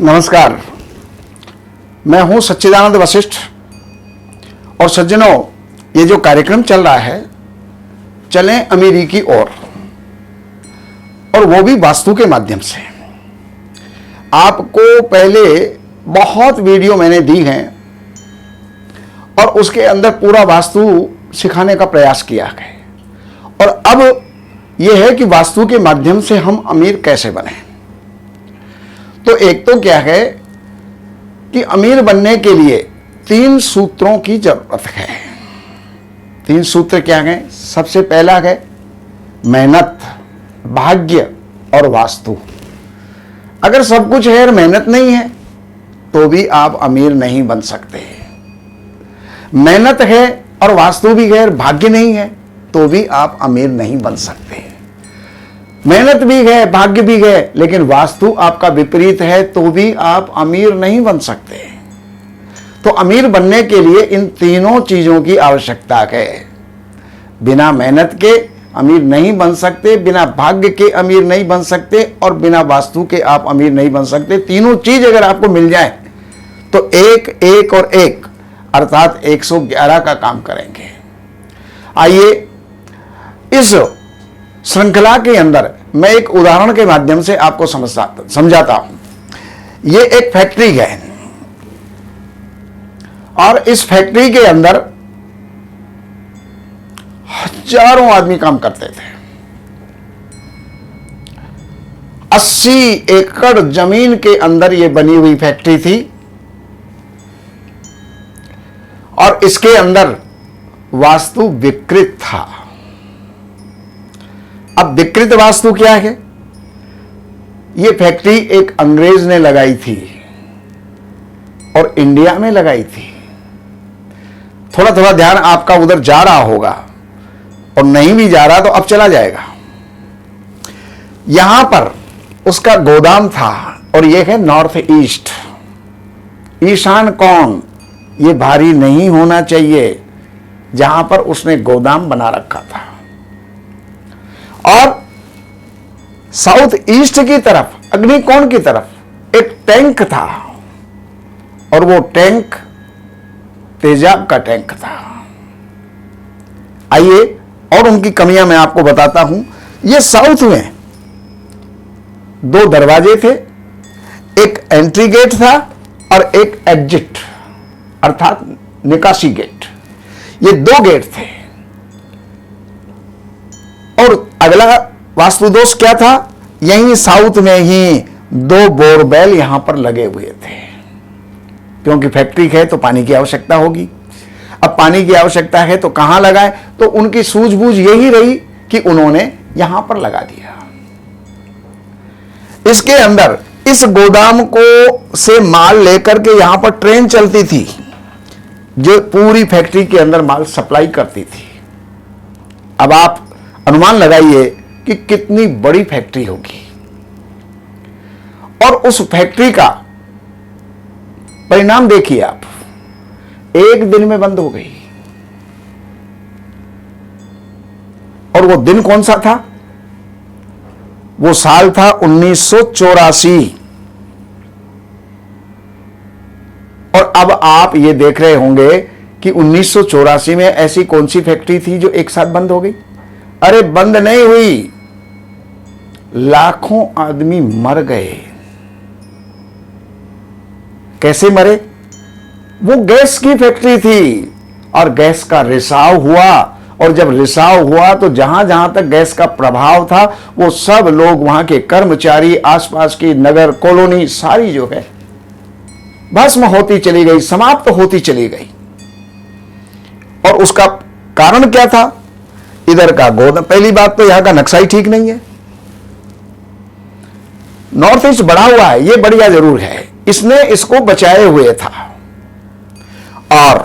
नमस्कार, मैं हूं सच्चिदानंद वशिष्ठ। और सज्जनों, ये जो कार्यक्रम चल रहा है, चलें अमीरी की ओर, और वो भी वास्तु के माध्यम से। आपको पहले बहुत वीडियो मैंने दी हैं और उसके अंदर पूरा वास्तु सिखाने का प्रयास किया है। और अब यह है कि वास्तु के माध्यम से हम अमीर कैसे बने। तो एक तो क्या है कि अमीर बनने के लिए 3 सूत्रों की जरूरत है। 3 सूत्र क्या हैं? सबसे पहला है मेहनत, भाग्य और वास्तु। अगर सब कुछ है और मेहनत नहीं है तो भी आप अमीर नहीं बन सकते। मेहनत है और वास्तु भी है और भाग्य नहीं है तो भी आप अमीर नहीं बन सकते। मेहनत भी है, भाग्य भी है, लेकिन वास्तु आपका विपरीत है तो भी आप अमीर नहीं बन सकते। तो अमीर बनने के लिए इन तीनों चीजों की आवश्यकता है। बिना मेहनत के अमीर नहीं बन सकते, बिना भाग्य के अमीर नहीं बन सकते, और बिना वास्तु के आप अमीर नहीं बन सकते। तीनों चीज अगर आपको मिल जाए तो एक और एक अर्थात 111 का काम करेंगे। आइए इस श्रृंखला के अंदर मैं एक उदाहरण के माध्यम से आपको समझाता हूं। ये एक फैक्ट्री है और इस फैक्ट्री के अंदर हजारों आदमी काम करते थे। 80 एकड़ जमीन के अंदर ये बनी हुई फैक्ट्री थी और इसके अंदर वास्तु विकृत था। अब विकृत वास्तु क्या है? यह फैक्ट्री एक अंग्रेज ने लगाई थी और इंडिया में लगाई थी। थोड़ा थोड़ा ध्यान आपका उधर जा रहा होगा, और नहीं भी जा रहा तो अब चला जाएगा। यहां पर उसका गोदाम था और यह है नॉर्थ ईस्ट, ईशान कोण। यह भारी नहीं होना चाहिए जहां पर उसने गोदाम बना रखा था। और साउथ ईस्ट की तरफ, अग्निकोण की तरफ एक टैंक था और वो टैंक तेजाब का टैंक था। आइए और उनकी कमियां मैं आपको बताता हूं। ये साउथ में 2 दरवाजे थे, एक एंट्री गेट था और एक एग्जिट अर्थात निकासी गेट। ये 2 गेट थे। और अगला वास्तु दोष क्या था? यहीं साउथ में ही 2 बोरवेल यहां पर लगे हुए थे, क्योंकि फैक्ट्री है तो पानी की आवश्यकता होगी। अब पानी की आवश्यकता है तो कहां लगाए? तो उनकी सूझबूझ यही रही कि उन्होंने यहां पर लगा दिया। इसके अंदर इस गोदाम को से माल लेकर के यहां पर ट्रेन चलती थी जो पूरी फैक्ट्री के अंदर माल सप्लाई करती थी। अब आप अनुमान लगाइए कि कितनी बड़ी फैक्ट्री होगी। और उस फैक्ट्री का परिणाम देखिए आप, एक दिन में बंद हो गई। और वो दिन कौन सा था? वो साल था 1984। और अब आप ये देख रहे होंगे कि 1984 में ऐसी कौन सी फैक्ट्री थी जो एक साथ बंद हो गई? अरे बंद नहीं हुई, लाखों आदमी मर गए। कैसे मरे? वो गैस की फैक्ट्री थी और गैस का रिसाव हुआ, और जब रिसाव हुआ तो जहां जहां तक गैस का प्रभाव था वो सब लोग, वहां के कर्मचारी, आसपास की नगर कॉलोनी सारी जो है भस्म होती चली गई, समाप्त होती चली गई। और उसका कारण क्या था? इधर का गोदाम। पहली बात तो यहां का नक्शा ही ठीक नहीं है। नॉर्थ ईस्ट बढ़ा हुआ है, यह बढ़िया जरूर है, इसने इसको बचाए हुए था। और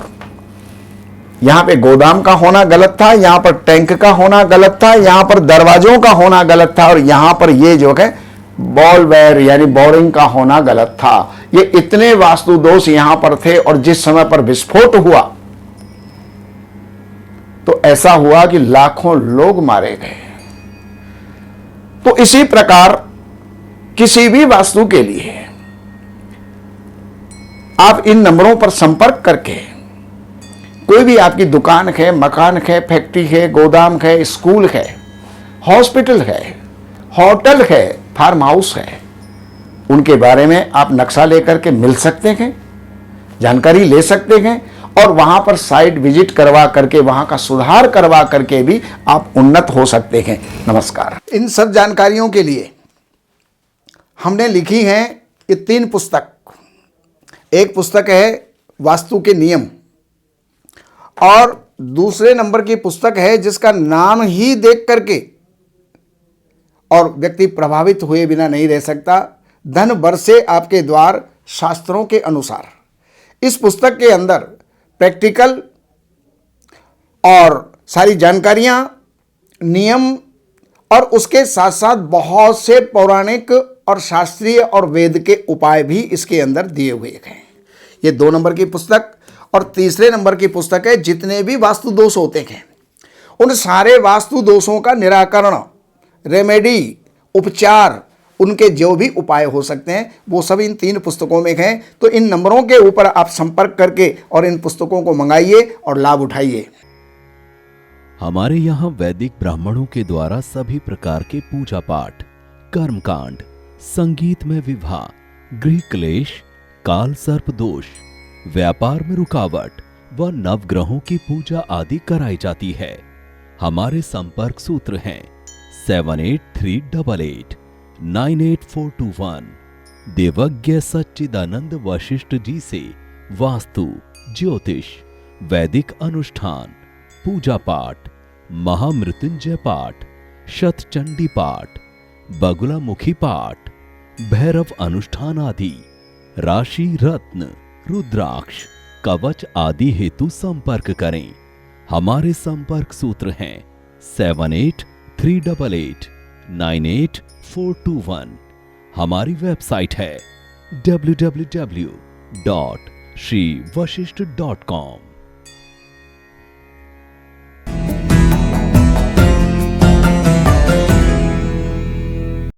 यहां पे गोदाम का होना गलत था, यहां पर टैंक का होना गलत था, यहां पर दरवाजों का होना गलत था, और यहां पर ये जो है बॉल वेयर यानी बोरिंग का होना गलत था। ये इतने वास्तु दोष यहां पर थे। और जिस समय पर विस्फोट हुआ तो ऐसा हुआ कि लाखों लोग मारे गए। तो इसी प्रकार किसी भी वास्तु के लिए आप इन नंबरों पर संपर्क करके कोई भी आपकी दुकान है, मकान है, फैक्ट्री है, गोदाम है, स्कूल है, हॉस्पिटल है, होटल है, फार्म हाउस है, उनके बारे में आप नक्शा लेकर के मिल सकते हैं, जानकारी ले सकते हैं और वहां पर साइट विजिट करवा करके वहां का सुधार करवा करके भी आप उन्नत हो सकते हैं। नमस्कार। इन सब जानकारियों के लिए हमने लिखी हैं ये 3 पुस्तक। एक पुस्तक है वास्तु के नियम और दूसरे नंबर की पुस्तक है जिसका नाम ही देख करके और व्यक्ति प्रभावित हुए बिना नहीं रह सकता, धन बरसे आपके द्वार शास्त्रों के अनुसार। इस पुस्तक के अंदर प्रैक्टिकल और सारी जानकारियां, नियम और उसके साथ साथ बहुत से पौराणिक और शास्त्रीय और वेद के उपाय भी इसके अंदर दिए हुए हैं। ये 2 नंबर की पुस्तक और तीसरे नंबर की पुस्तक है जितने भी वास्तु दोष होते हैं उन सारे वास्तु दोषों का निराकरण, रेमेडी, उपचार, उनके जो भी उपाय हो सकते हैं वो सब इन 3 पुस्तकों में हैं। तो इन नंबरों के ऊपर आप संपर्क करके और इन पुस्तकों को मंगाइए और लाभ उठाइए। हमारे यहाँ वैदिक ब्राह्मणों के द्वारा सभी प्रकार के पूजा पाठ, कर्मकांड, संगीत में विवाह, गृह क्लेश, काल सर्प दोष, व्यापार में रुकावट व नवग्रहों की पूजा आदि कराई जाती है। हमारे संपर्क सूत्र हैं 7838898421। देवज्ञ सच्चिदानंद वशिष्ठ जी से वास्तु, ज्योतिष, वैदिक अनुष्ठान, पूजा पाठ, महामृत्युंजय पाठ, शतचंडी पाठ, बगुलामुखी पाठ, भैरव अनुष्ठान आदि, राशि रत्न, रुद्राक्ष, कवच आदि हेतु संपर्क करें। हमारे संपर्क सूत्र हैं 7838898421। हमारी वेबसाइट है www.shrivashishth.com।